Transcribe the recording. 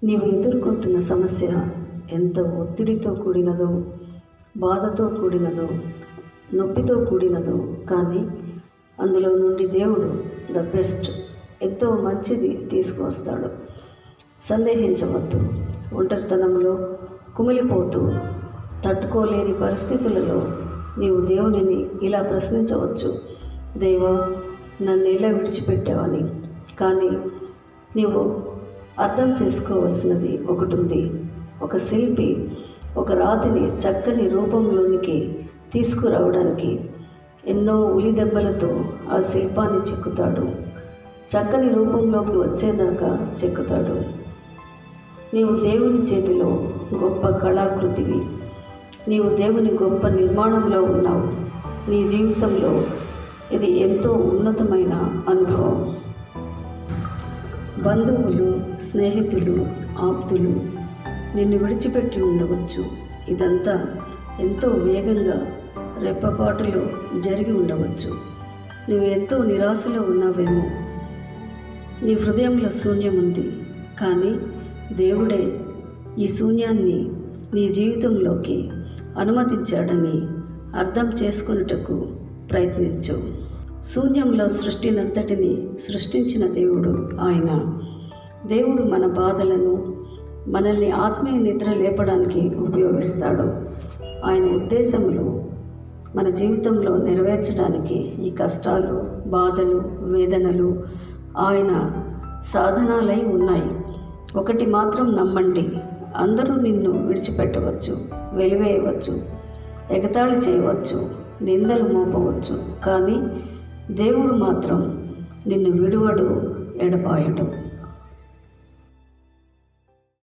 నీవు ఎదుర్కొంటున్న సమస్య ఎంత ఒత్తిడితో కూడినదో, బాధతో కూడినదో, నొప్పితో కూడినదో, కానీ అందులో నుండి దేవుడు ద బెస్ట్, ఎంతో మంచిది తీసుకువస్తాడు. సందేహించవద్దు. ఒంటరితనంలో కుమిలిపోతూ తట్టుకోలేని పరిస్థితులలో నీవు దేవునిని ఇలా ప్రశ్నించవచ్చు, దేవా, నన్ను ఇలా విడిచిపెట్టావని. కానీ నీవు అర్థం చేసుకోవాల్సినది ఒకటి ఉంది. ఒక శిల్పి ఒక రాతిని చక్కని రూపంలోనికి తీసుకురావడానికి ఎన్నో ఉలి దెబ్బలతో ఆ శిల్పాన్ని చెక్కుతాడు. చక్కని రూపంలోకి వచ్చేదాకా చెక్కుతాడు. నీవు దేవుని చేతిలో గొప్ప కళాకృతివి. నీవు దేవుని గొప్ప నిర్మాణంలో ఉన్నావు. నీ జీవితంలో ఇది ఎంతో ఉన్నతమైన అనుభవం. బంధువులు, స్నేహితులు, ఆప్తులు నిన్ను విడిచిపెట్టి ఉండవచ్చు. ఇదంతా ఎంతో వేగంగా రెప్పపాటులో జరిగి ఉండవచ్చు. నువ్వు ఎంతో నిరాశలో ఉన్నావేమో. నీ హృదయంలో శూన్యం ఉంది. కానీ దేవుడే ఈ శూన్యాన్ని నీ జీవితంలోకి అనుమతించాడని అర్థం చేసుకొనుటకు ప్రయత్నించు. శూన్యంలో సృష్టినంతటిని సృష్టించిన దేవుడు ఆయన. దేవుడు మన బాధలను, మనల్ని ఆత్మీయ నిద్ర లేపడానికి ఉపయోగిస్తాడు. ఆయన ఉద్దేశములు మన జీవితంలో నెరవేర్చడానికి ఈ కష్టాలు, బాధలు, వేదనలు ఆయన సాధనాలై ఉన్నాయి. ఒకటి మాత్రం నమ్మండి, అందరూ నిన్ను విడిచిపెట్టవచ్చు, వెలివేయవచ్చు, ఎగతాళి చేయవచ్చు, నిందలు మోపవచ్చు. కానీ దేవుడు మాత్రం నిన్ను విడువడు, ఎడబాయడు.